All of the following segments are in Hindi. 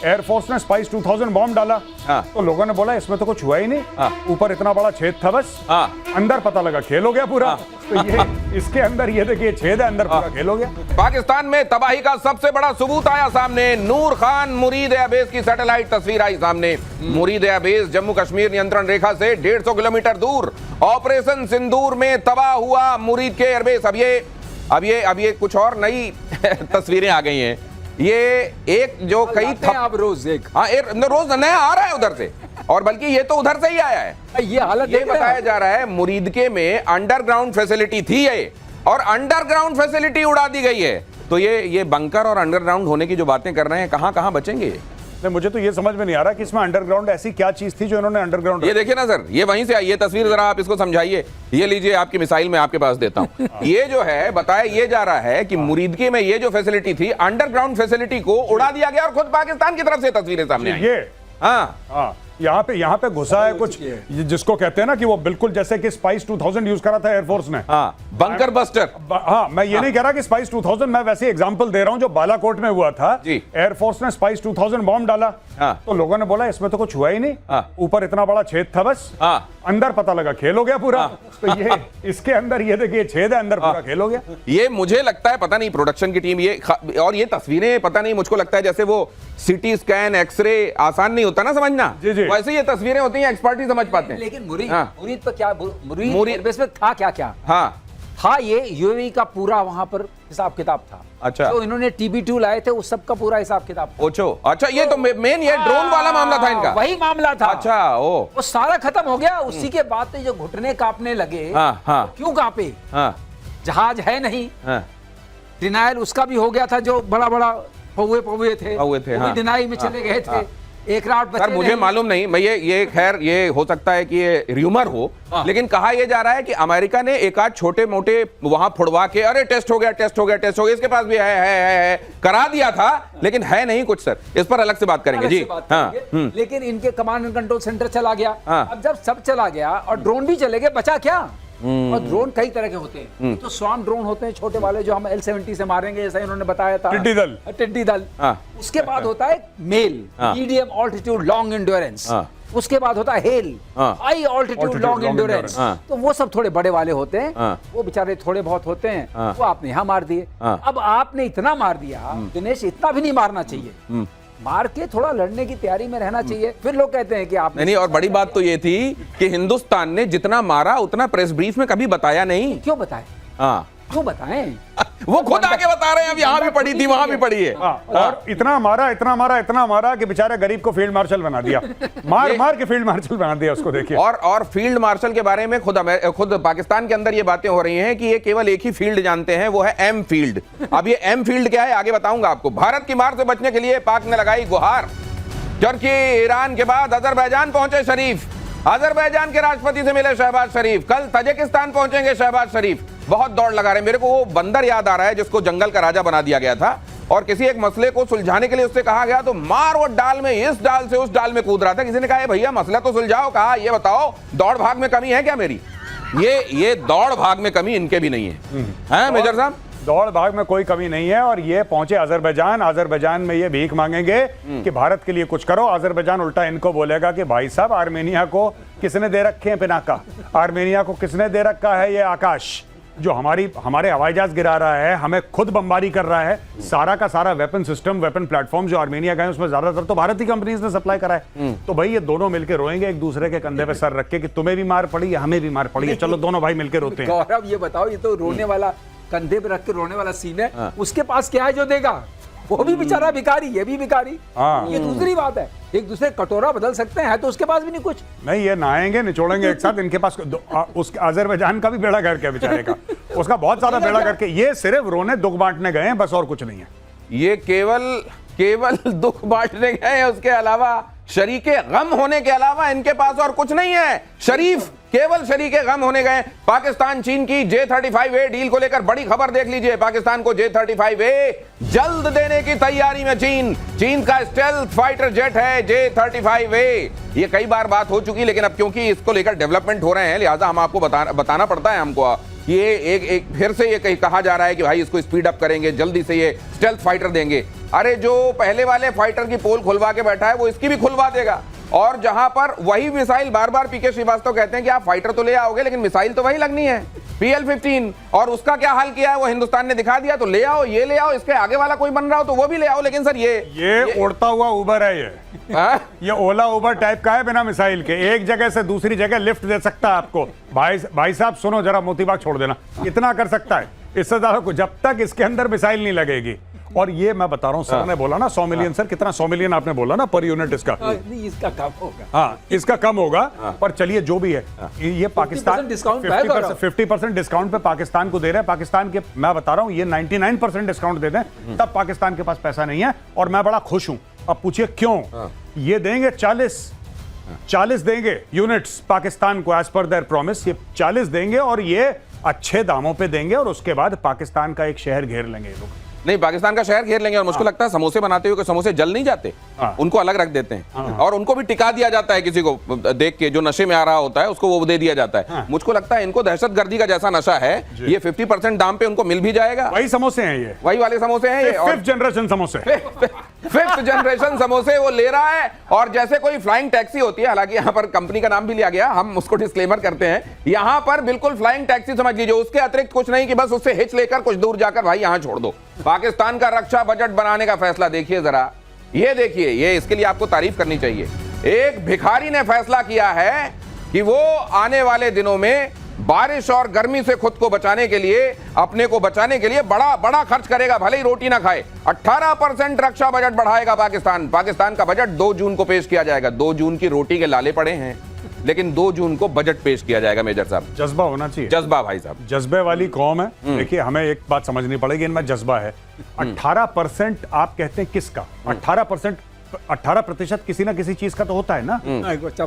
एयरफोर्स ने स्पाइस 2000 बॉम्ब डाला। तो लोगों ने बोला इसमें तो कुछ हुआ ही नहीं, ऊपर इतना बड़ा छेद था बस, अंदर पता लगा खेल हो गया पूरा। तो ये इसके अंदर ये देखिए छेद है, अंदर पूरा खेल हो गया। पाकिस्तान में तबाही का सबसे बड़ा सबूत आया सामने। नूर खान मुरीद एयरबेस की सैटेलाइट तस्वीर आई सामने। मुरीद एयरबेस जम्मू कश्मीर नियंत्रण रेखा से 150 किलोमीटर दूर ऑपरेशन सिंदूर में तबाह हुआ मुरीद के एयरबेस। अब ये कुछ और नई तस्वीरें आ गई हैं। ये एक जो कई अब रोज एक रोज नया आ रहा है उधर से, और बल्कि ये तो उधर से ही आया है। ये हालत ये बताया जा रहा है मुरीदके में अंडरग्राउंड फैसिलिटी थी ये, और अंडरग्राउंड फैसिलिटी उड़ा दी गई है। तो ये बंकर और अंडरग्राउंड होने की जो बातें कर रहे हैं, कहां बचेंगे? मुझे तो ये समझ में नहीं आ रहा कि इसमें अंडरग्राउंड ऐसी क्या चीज थी जो इन्होंने अंडरग्राउंड। ये देखिए ना सर, ये वहीं से आई ये तस्वीर, जरा आप इसको समझाइए। ये लीजिए आपकी मिसाइल मैं आपके पास देता हूं। ये जो है बताया ये जा रहा है कि मुरीदके में ये जो फैसिलिटी थी, अंडरग्राउंड फैसिलिटी को उड़ा दिया गया, और खुद पाकिस्तान की तरफ से तस्वीरें सामने आई। ये हाँ यहाँ पे घुसा है कुछ जिसको कहते हैं ना कि वो बिल्कुल जैसे कि स्पाइस 2000 यूज करा था एयरफोर्स ने। Bunker buster. मैं ये नहीं कह रहा कि स्पाइस 2000, मैं वैसे एग्जांपल दे रहा हूं जो बालाकोट में हुआ था। एयरफोर्स ने स्पाइस 2000 बॉम्ब डाला। तो लोगों ने बोला इसमें तो कुछ हुआ ही नहीं, ऊपर इतना बड़ा छेद था बस, अंदर पता लगा खेल हो गया पूरा। तो ये इसके अंदर ये देखिए छेद है, अंदर पूरा खेल हो गया। ये मुझे लगता है पता नहीं प्रोडक्शन की टीम ये और ये तस्वीरें पता नहीं, मुझको लगता है जैसे वो सिटी स्कैन एक्सरे आसान नहीं होता ना समझना, वैसे ये तस्वीरें होती हैं, एक्सपर्ट ही समझ पाते हैं। लेकिन मुरीद पर क्या, मुरीद एयरबेस में था क्या? था ये यूएई का पूरा वहां पर हिसाब किताब था। अच्छा, तो इन्होंने TB2 लाए थे, उस सब का पूरा हिसाब किताब था। अच्छा, ये तो मेन ये ड्रोन वाला मामला था इनका, वही मामला था। अच्छा, वो सारा खत्म हो गया। उसी के बाद जो घुटने कांपने लगे। क्यों कांपे? जहाज है नहीं, डिनायल उसका भी हो गया था, जो बड़ा बड़ा पौवे थे, डिनाई में चले गए थे। एक रात सर मुझे मालूम नहीं, मैं ये खैर ये हो सकता है कि ये र्यूमर हो, लेकिन कहा यह जा रहा है कि अमेरिका ने एक आध छोटे मोटे वहां फुड़वा के अरे टेस्ट हो गया, इसके पास भी है करा दिया था, लेकिन है नहीं कुछ सर। इस पर अलग से बात करेंगे जी। लेकिन इनके कमांड एंड कंट्रोल सेंटर चला गया। अब जब सब चला गया और ड्रोन भी चले गए, बचा क्या? और ड्रोन कई तरह के होते हैं। तो स्वाम ड्रोन होते हैं छोटे वाले, जो हम L-70 से मारेंगे, जैसा इन्होंने बताया था, टिड्डी दल। उसके बाद होता है MALE, medium altitude long endurance. उसके बाद होता है HALE, high altitude long endurance. तो वो सब थोड़े बड़े वाले होते हैं, वो बेचारे थोड़े बहुत होते हैं, वो आपने यहाँ मार दिए। अब आपने इतना मार दिया दिनेश, इतना भी नहीं मारना चाहिए। मार के थोड़ा लड़ने की तैयारी में रहना चाहिए। फिर लोग कहते हैं कि आप नहीं, और बड़ी बात तो ये थी कि हिंदुस्तान ने जितना मारा उतना प्रेस ब्रीफ में कभी बताया नहीं। क्यों बताएं? क्यों बताएं? वो खुद आके बता रहे हैं, अब यहाँ भी पड़ी थी वहां भी पड़ी है। और इतना मारा कि बेचारे गरीब को फील्ड मार्शल बना दिया। मार के फील्ड मार्शल बना दिया उसको, देखिए। और फील्ड मार्शल के बारे में खुद पाकिस्तान के अंदर ये बातें हो रही हैं कि ये केवल एक ही फील्ड जानते हैं, वो है एम फील्ड। अब ये एम फील्ड क्या है आगे बताऊंगा आपको। भारत की मार से बचने के लिए पाक ने लगाई गुहार। तुर्की ईरान के बाद अजरबैजान पहुंचे शरीफ। अजरबैजान के राष्ट्रपति से मिले शहबाज शरीफ। कल तजिकिस्तान पहुंचेंगे शहबाज शरीफ। बहुत दौड़ लगा रहे हैं। मेरे को वो बंदर याद आ रहा है जिसको जंगल का राजा बना दिया गया था, और किसी एक मसले को सुलझाने के लिए उससे कहा गया तो मार वो डाल में, इस डाल से उस डाल में कूद रहा था। किसी ने कहा भैया मसला तो सुलझाओ। कहा ये बताओ दौड़ भाग में कमी है क्या मेरी? ये दौड़ भाग में कमी इनके भी नहीं है मेजर साहब? दौड़ भाग में कोई कमी नहीं है। और ये पहुंचे अजरबैजान में ये भीख मांगेंगे कि भारत के लिए कुछ करो। अजरबैजान उल्टा इनको बोलेगा कि भाई साहब आर्मेनिया को किसने दे रखे हैं पिनाका, आर्मेनिया को किसने दे रखा है ये आकाश, जो हमारे हवाई जहाज गिरा रहा है, हमें खुद बमबारी कर रहा है। सारा का सारा वेपन सिस्टम, वेपन प्लेटफॉर्म जो आर्मेनिया गए उसमें ज्यादातर तो भारत की कंपनीज ने सप्लाई करा है। तो भाई ये दोनों मिलकर रोएंगे एक दूसरे के कंधे पे सर रख के कि तुम्हें भी मार पड़ी है, हमें भी मार पड़ी है, चलो दोनों भाई मिलकर रोते हैं। गौरव ये बताओ, ये तो रोने वाला, कंधे पे रख के रोने वाला सीन है। उसके पास क्या है जो देगा? वो भी बेचारा भिखारी, ये भी भिखारी। ये दूसरी बात है। एक दूसरे कटोरा बदल सकते हैं, तो उसके पास भी नहीं कुछ। नहीं, ये नहाएंगे निचोड़ेंगे एक साथ। इनके पास उसके अजरबैजान का भी बेड़ा गर्क है बेचारे का, उसका बहुत ज्यादा बेड़ा गर्क है। ये सिर्फ रोने दुख बांटने गए हैं, बस और कुछ नहीं है। ये केवल दुख बांटने गए हैं, उसके अलावा शरीके गम होने के अलावा इनके पास और कुछ नहीं है। शरीफ केवल शरीके गम होने गए। पाकिस्तान चीन की J-35A डील को लेकर बड़ी खबर देख लीजिए। पाकिस्तान को J-35A जल्द देने की तैयारी में चीन का स्टेल्थ फाइटर जेट है J-35A। ये कई बार बात हो चुकी, लेकिन अब क्योंकि इसको लेकर डेवलपमेंट हो रहे हैं, लिहाजा हम आपको बताना पड़ता है हमको ये एक फिर से ये कहा जा रहा है कि भाई इसको स्पीड अप करेंगे, जल्दी से ये स्टेल्थ फाइटर देंगे। अरे जो पहले वाले फाइटर की पोल खुलवा के बैठा है वो इसकी भी खुलवा देगा। और जहां पर वही मिसाइल, बार बार पीके श्रीवास्तव कहते हैं कि आप फाइटर तो ले आओगे लेकिन मिसाइल तो वही लगनी है, PL-15, और उसका क्या हाल किया है वो हिंदुस्तान ने दिखा दिया। तो ले आओ, ये ले आओ, इसके आगे वाला कोई बन रहा हो तो वो भी ले आओ, लेकिन सर ये उड़ता हुआ उबर है ये ओला उबर टाइप का है, बिना मिसाइल के एक जगह से दूसरी जगह लिफ्ट दे सकता है आपको। भाई साहब सुनो जरा, मोतीबाग छोड़ देना, इतना कर सकता है, इससे ज्यादा को, जब तक इसके अंदर मिसाइल नहीं लगेगी। और ये मैं बता रहा हूं, सर ने बोला ना 100 मिलियन, सर कितना 100 मिलियन आपने बोला ना पर यूनिट इसका, इसका कम होगा। हाँ इसका कम होगा, पर चलिए जो भी है, ये पाकिस्तान 50% डिस्काउंट पे पाकिस्तान को दे रहे हैं। पाकिस्तान के, मैं बता रहा हूं, ये 99% डिस्काउंट दे दें तब पाकिस्तान के पास पैसा नहीं है, और मैं बड़ा खुश हूं। अब पूछिए क्यों? ये देंगे 40 देंगे यूनिट्स पाकिस्तान को एज पर देयर प्रॉमिस, ये 40 देंगे और ये अच्छे दामों पे देंगे, और उसके बाद पाकिस्तान का एक शहर घेर लेंगे ये लोग। नहीं, पाकिस्तान का शहर घेर लेंगे। और मुझको लगता है समोसे बनाते हुए समोसे जल नहीं जाते, उनको अलग रख देते हैं और उनको भी टिका दिया जाता है, किसी को देख के जो नशे में आ रहा होता है उसको वो दे दिया जाता है। मुझको लगता है इनको दहशतगर्दी का जैसा नशा है, ये 50% दाम पे उनको मिल भी जाएगा। वही समोसे हैं ये, वही वाले समोसे हैं ये, 5th जनरेशन समोसे, 5th जनरेशन समोसे वो ले रहा है। और जैसे कोई फ्लाइंग टैक्सी होती है, हालांकि यहाँ पर कंपनी का नाम भी लिया गया, हम उसको डिस्क्लेमर करते हैं, यहाँ पर बिल्कुल फ्लाइंग टैक्सी समझ लीजिए, उसके अतिरिक्त कुछ नहीं कि बस उससे हिच लेकर कुछ दूर जाकर भाई यहाँ छोड़ दो। पाकिस्तान का रक्षा बजट बनाने का फैसला देखिए जरा, ये देखिए, ये इसके लिए आपको तारीफ करनी चाहिए। एक भिखारी ने फैसला किया है कि वो आने वाले दिनों में बारिश और गर्मी से खुद को बचाने के लिए, अपने को बचाने के लिए बड़ा बड़ा खर्च करेगा, भले ही रोटी ना खाए। 18% रक्षा बजट बढ़ाएगा पाकिस्तान। पाकिस्तान का बजट 2 जून को पेश किया जाएगा। 2 जून की रोटी के लाले पड़े हैं, लेकिन 2 जून को बजट पेश किया जाएगा। मेजर साहब, जज्बा होना चाहिए, जज्बा भाई साहब, जज्बे वाली कौम है। देखिए हमें एक बात समझनी पड़ेगी, इनमें जज्बा है। 18% आप कहते हैं किसका? 18% किसी ना किसी चीज का तो होता है ना,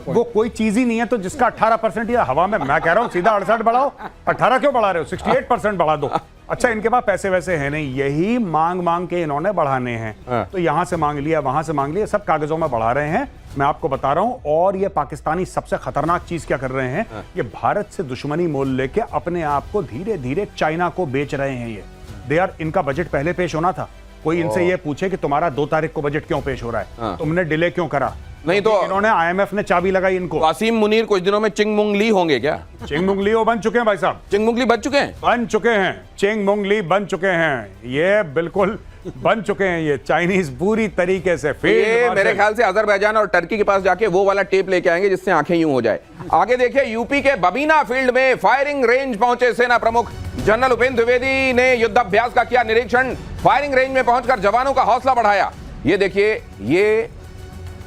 वो कोई चीज ही नहीं है तो जिसका 18% या हवा में। मैं कह रहा हूं सीधा 68 बढ़ाओ, 18 क्यों बढ़ा रहे हो? 68% बढ़ा दो। अच्छा, इनके पास पैसे वैसे हैं नहीं, यही मांग के इन्होंने बढ़ाने हैं। तो यहां से मांग लिया, वहां से मांग लिया, सब कागजों में बढ़ा रहे हैं। मैं आपको बता रहा हूं, और ये पाकिस्तानी सबसे खतरनाक चीज क्या कर रहे हैं, ये भारत से दुश्मनी मोल लेके अपने आप को धीरे धीरे चाइना को बेच रहे हैं। ये इनका बजट पहले पेश होना था। कोई इनसे ये पूछे कि तुम्हारा 2 तारीख को बजट क्यों पेश हो रहा है, तुमने डिले क्यों करा? नहीं तो इन्होंने, IMF ने चाबी लगाई इनको। वासीम मुनीर कुछ दिनों में चिंगमुंग ली होंगे क्या? चिंगमुंग ली वो बन चुके हैं भाई साहब, चिंगमुंग ली बन चुके हैं, बन चुके हैं, चिंगमुंग ली बन चुके हैं, ये बिल्कुल बन चुके हैं। ये चाइनीज पूरी तरीके से ये मेरे ख्याल से अजरबैजान और टर्की के पास जाके वो वाला टेप लेके आएंगे जिससे आंखें यूं हो जाए। आगे देखिए, यूपी के बबीना फील्ड में फायरिंग रेंज पहुंचे सेना प्रमुख जनरल उपेंद्र द्विवेदी ने युद्धाभ्यास का किया निरीक्षण। फायरिंग रेंज में पहुंचकर जवानों का हौसला बढ़ाया। ये देखिए, ये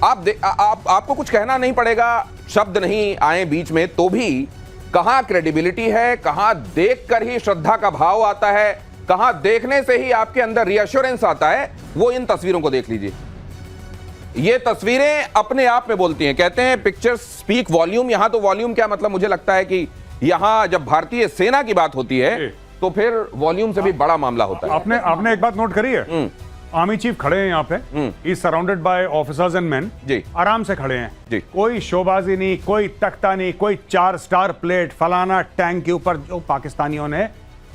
आपको कुछ कहना नहीं पड़ेगा, शब्द नहीं आए बीच में तो भी कहां क्रेडिबिलिटी है, कहां देखकर ही श्रद्धा का भाव आता है, कहां देखने से ही आपके अंदर रिएश्योरेंस आता है, वो इन तस्वीरों को देख लीजिए। ये तस्वीरें अपने आप में बोलती हैं। कहते हैं पिक्चर्स स्पीक वॉल्यूम। यहां तो वॉल्यूम क्या मतलब, मुझे लगता है कि यहां जब भारतीय सेना की बात होती है तो फिर वॉल्यूम से भी बड़ा मामला होता है। आपने एक बात नोट करी है, आर्मी चीफ खड़े हैं यहाँ पे, he surrounded by officers and man, आराम से खड़े हैं, कोई शोबाजी नहीं, कोई तख्ता नहीं, कोई 4 स्टार प्लेट फलाना टैंक के ऊपर जो पाकिस्तानियों ने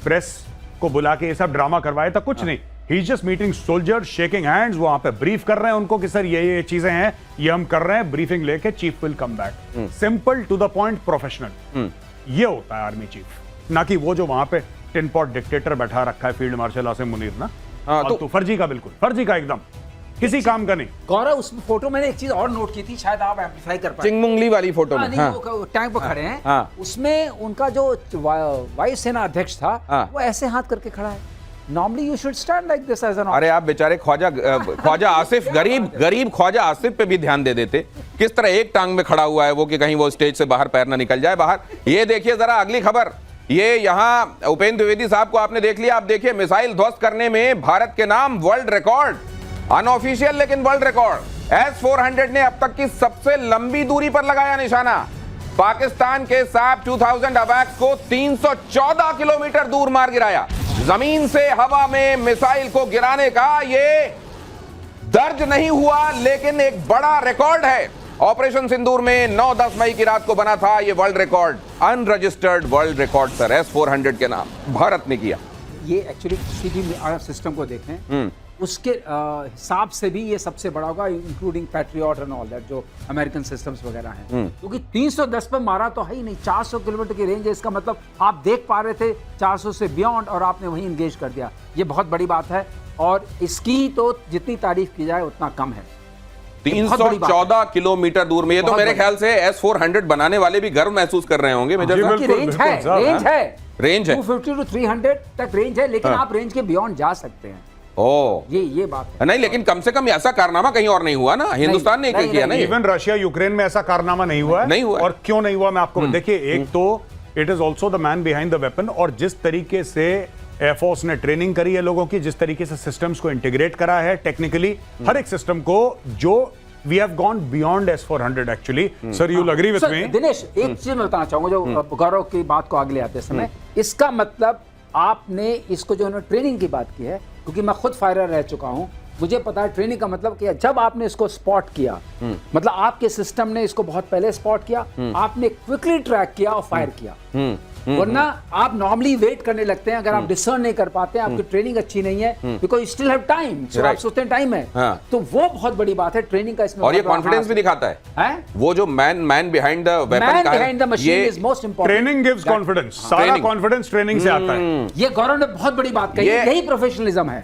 प्रेस को बुला के ये सब ड्रामा करवाया था, कुछ नहीं। He just meeting soldier, shaking hands, वहां पे ब्रीफ कर रहे हैं उनको कि सर ये चीजें हैं, ये हम कर रहे हैं, ब्रीफिंग लेके chief will come back. Simple to the point, professional, ये होता है आर्मी चीफ, ना कि वो जो वहां पे टिन पॉट डिक्टेटर बैठा रखा है फील्ड मार्शल आसिम मुनीर ना। तो फर्जी का, बिल्कुल फर्जी का, एकदम किसी काम का नहीं। गौरव, उस फोटो मैंने एक चीज और नोट की थी, शायद आप एम्प्लीफाई कर पाए। चिंगमुंगली वाली फोटो में वो टैंक पर खड़े हैं, उसमें उनका जो वायुसेना अध्यक्ष था वो ऐसे हाथ करके खड़ा है। Normally you should stand like this as an. अरे आप बेचारे ख्वाजा आसिफ, गरीब ख्वाजा आसिफ पे भी ध्यान दे देते। किस तरह एक टांग में खड़ा हुआ है वो कि कहीं वो स्टेज से बाहर पैर ना निकल जाए बाहर। ये देखिए जरा अगली खबर, ये यहां उपेंद्र द्विवेदी साहब को आपने देख लिया। आप देखिए, मिसाइल ध्वस्त करने में भारत के नाम वर्ल्ड रिकॉर्ड, अनऑफिशियल लेकिन वर्ल्ड रिकॉर्ड। S-400 ने अब तक की सबसे लंबी दूरी पर लगाया निशाना। पाकिस्तान के SAP 2000 अवैक्स को 314 किलोमीटर दूर मार गिराया। जमीन से हवा में मिसाइल को गिराने का ये दर्ज नहीं हुआ, लेकिन एक बड़ा रिकॉर्ड है। ऑपरेशन सिंदूर में 9-10 मई की रात को बना था ये world record, unregistered world record sir, S-400 के नाम भारत ने किया। ये एक्चुअली किसी भी सिस्टम को देखें उसके हिसाब से भी ये सबसे बड़ा होगा, including patriot and all that, जो अमेरिकन सिस्टम्स वगैरह हैं, क्योंकि 310 पे मारा तो है ही नहीं, 400 किलोमीटर की रेंज है। इसका मतलब आप देख पा रहे थे 400 से बियॉन्ड और आपने वहीं इंगेज कर दिया। ये बहुत बड़ी बात है और इसकी तो जितनी तारीफ की जाए उतना कम है। 314 किलोमीटर दूर में, ये तो मेरे ख्याल से S-400 बनाने वाले भी गर्व महसूस कर रहे होंगे मेजर साहब। रेंज है रेंज है 250 to 300 तक रेंज है, लेकिन आप रेंज के बियॉन्ड जा सकते हैं। ये बात है। नहीं, लेकिन कम से कम ऐसा कारनामा कहीं और नहीं हुआ ना, हिंदुस्तान ने किया ना। इवन रशिया यूक्रेन में ऐसा कारनामा नहीं हुआ है। नहीं हुआ। और क्यों नहीं हुआ मैं आपको देखिए, एक तो it is also the man behind the weapon, और जिस तरीके से एयरफोर्स ने ट्रेनिंग करी है लोगों की, जिस तरीके से सिस्टम्स को इंटीग्रेट करा है टेक्निकली, हर एक सिस्टम को, जो we have gone beyond S-400 actually. Sir you agree with me? Dinesh, एक चीज मैं बताना चाहूंगा, जो गौरव की बात को आगे ले आते समय, इसका मतलब आपने इसको जो है ट्रेनिंग की बात की है, क्योंकि मैं खुद फायरर रह चुका हूं, मुझे पता है ट्रेनिंग का मतलब क्या। जब आपने इसको स्पॉट किया, मतलब आपके सिस्टम ने इसको बहुत पहले स्पॉट किया, आपने क्विकली ट्रैक किया और फायर किया। वरना आप नॉर्मली वेट करने लगते हैं, अगर आप डिसर्न नहीं कर पाते हैं, आपकी ट्रेनिंग अच्छी नहीं है, because you still have time, so आप सोचते हैं टाइम है। तो वो बहुत बड़ी बात है ट्रेनिंग का इसमें, और ये कॉन्फिडेंस भी दिखाता है। वो जो man behind the weapon, man behind the machine is most important. Training gives confidence, सारा कॉन्फिडेंस ट्रेनिंग से आता है। ये गौरव ने बहुत बड़ी बात कही, यही प्रोफेशनलिज्म है।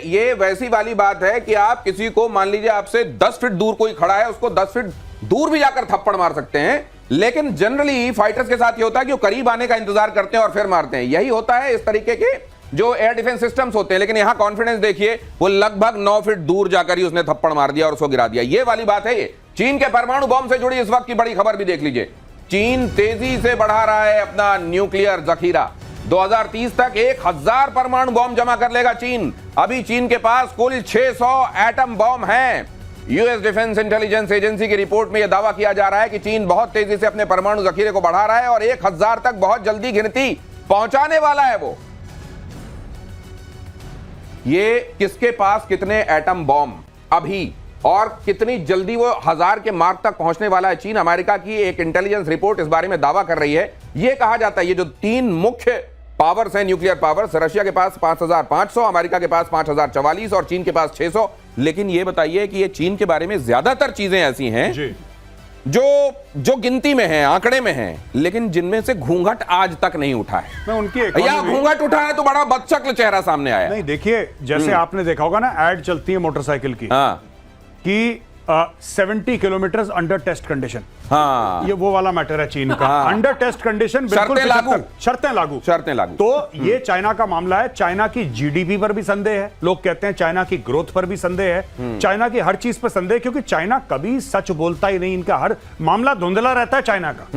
ये वैसी वाली बात है कि आप किसी को, मान लीजिए आपसे 10 फीट दूर कोई खड़ा है, उसको 10 फीट दूर भी जाकर थप्पड़ मार सकते हैं, लेकिन जनरली फाइटर्स के साथ ये होता है कि वो करीब आने का इंतजार करते हैं और फिर मारते हैं। यही होता है इस तरीके के जो एयर डिफेंस सिस्टम्स होते हैं। लेकिन यहां कॉन्फिडेंस देखिए, वो लगभग 9 फीट दूर जाकर ही उसने थप्पड़ मार दिया और उसको गिरा दिया। ये वाली बात है। ये चीन के परमाणु बॉम्ब से जुड़ी इस वक्त की बड़ी खबर भी देख लीजिए। चीन तेजी से बढ़ा रहा है अपना न्यूक्लियर जखीरा। 2030 तक 1000 परमाणु बॉम्ब जमा कर लेगा चीन। अभी चीन के पास कुल 600 एटम बॉम्ब हैं। यूएस डिफेंस इंटेलिजेंस एजेंसी की रिपोर्ट में यह दावा किया जा रहा है कि चीन बहुत तेजी से अपने परमाणु जखीरे को बढ़ा रहा है और 1000 तक बहुत जल्दी गिनती पहुंचाने वाला है वो। ये किसके पास कितने एटम बॉम्ब अभी और कितनी जल्दी वो 1000 के मार्क तक पहुंचने वाला है चीन, अमेरिका की एक इंटेलिजेंस रिपोर्ट इस बारे में दावा कर रही है। यह कहा जाता है ये जो 3 मुख्य पावर्स हैं, न्यूक्लियर पावर्स, रशिया के पास 5500, अमेरिका के पास 5044 और चीन के पास 600। लेकिन ये बताइए कि ये चीन के बारे में ज्यादातर चीजें ऐसी हैं जो गिनती में हैं, आंकड़े में हैं, लेकिन जिनमें से घूंघट आज तक नहीं उठा है। मैं उनकी या घूंघट उठा है तो बड़ा बदशक्ल चेहरा सामने आया। नहीं देखिए, जैसे आपने देखा होगा ना, ऐड चलती है मोटरसाइकिल की कि 70 किलोमीटर अंडर टेस्ट कंडीशन। हाँ, ये वो वाला मैटर है चीन का। अंडर टेस्ट कंडीशन, बिल्कुल शर्तें लागू। तो ये चाइना का मामला है। चाइना की जीडीपी पर भी संदेह है, लोग कहते हैं चाइना की ग्रोथ पर भी संदेह है, चाइना की हर चीज पर संदेह, क्योंकि चाइना कभी सच बोलता ही नहीं, इनका हर मामला धुंधला रहता है चाइना का।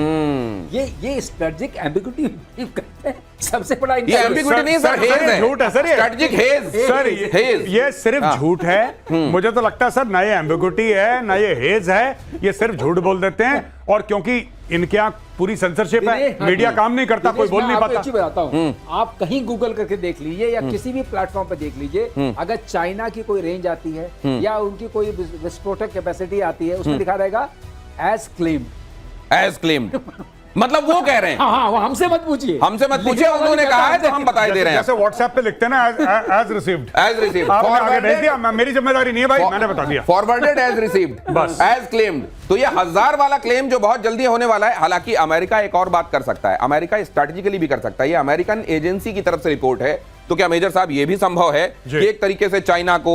ये स्ट्रेटेजिक एम्बिग्युइटी करते हैं, सबसे बड़ा ये एम्बिग्युइटी नहीं सर, हेज है, झूठ है सर, स्ट्रेटेजिक हेज सर, ये सिर्फ झूठ है। मुझे तो लगता है सर, ना ये एम्बिग्युइटी है ना ये हेज है, ये सिर्फ झूठ बोल देते हैं। और क्योंकि इनके यहाँ पूरी सेंसरशिप है, मीडिया काम नहीं करता, कोई बोल नहीं पाता। बताता हूँ, आप कहीं गूगल करके देख लीजिए या किसी भी प्लेटफॉर्म पे देख लीजिए, अगर चाइना की कोई रेंज आती है या उनकी कोई विस्फोटक कैपेसिटी आती है, उसमें लिखा रहेगा एज क्लेम्ड। मतलब वो कह रहे हैं। हाँ, हमसे मत पूछिए, उन्होंने कहा है तो हम बताए दे रहे हैं। जैसे व्हाट्सएप पे लिखते हैं ना, एज रिसीव्ड। आपने आगे भेज दिया, मेरी जिम्मेदारी नहीं है भाई, मैंने बता दिया। फॉरवर्डेड एज रिसीव्ड, बस एज क्लेम्ड। तो ये 1000 वाला क्लेम जो बहुत जल्दी होने वाला है। हालांकि अमेरिका एक और बात कर सकता है, अमेरिका स्ट्रैटेजिकली भी कर सकता है। ये अमेरिकन एजेंसी की तरफ से रिपोर्ट है। तो क्या मेजर साहब ये भी संभव है कि एक तरीके से चाइना को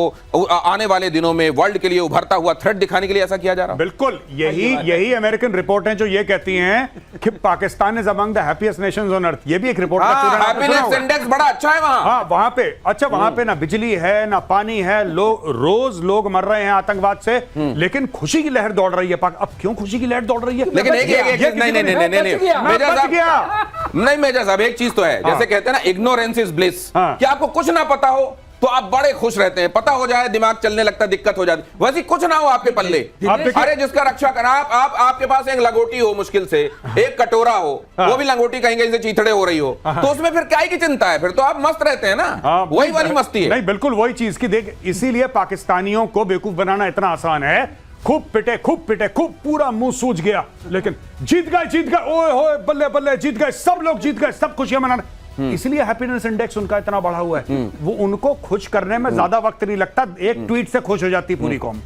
आने वाले दिनों में वर्ल्ड के लिए उभरता हुआ थ्रेट दिखाने के लिए ऐसा किया जा रहा है? बिल्कुल, यही अमेरिकन रिपोर्ट है जो ये कहती हैं कि Pakistan is among the happiest Nations on earth. ये भी एक रिपोर्ट है। हैप्पीनेस इंडेक्स बड़ा अच्छा है वहां। हाँ, वहां पे अच्छा, वहां पे ना बिजली है ना पानी है, रोज लोग मर रहे हैं आतंकवाद से, लेकिन खुशी की लहर दौड़ रही है। अब क्यों खुशी की लहर दौड़ रही है? लेकिन नहीं मेजर साहब, एक चीज तो है, जैसे कहते हैं ना, इग्नोरेंस इज ब्लिस। कि आपको कुछ ना पता हो तो आप बड़े खुश रहते हैं, पता हो जाए दिमाग चलने लगता, दिक्कत हो जाती। वैसे कुछ ना हो आपके पल्ले, अरे जिसका रक्षा कर, आपके पास एक लंगोटी हो, मुश्किल से एक कटोरा हो, वो भी लंगोटी कहीं कहीं से चीथड़े हो रही हो, तो उसमें फिर क्या की चिंता है? फिर तो आप मस्त रहते हैं ना। वही वाली मस्ती है। नहीं, बिल्कुल वही चीज की देख, इसीलिए पाकिस्तानियों को बेवकूफ बनाना इतना आसान है। खूब पिटे खूब पूरा मुंह सूज गया, लेकिन जीत गए, ओए होए बल्ले बल्ले जीत गए, सब लोग जीत गए, सब खुशियां मनाने। इसलिए हैप्पीनेस इंडेक्स उनका इतना बढ़ा हुआ है। वो उनको खुश करने में ज्यादा वक्त नहीं लगता, एक ट्वीट से खुश हो जाती पूरी कौम।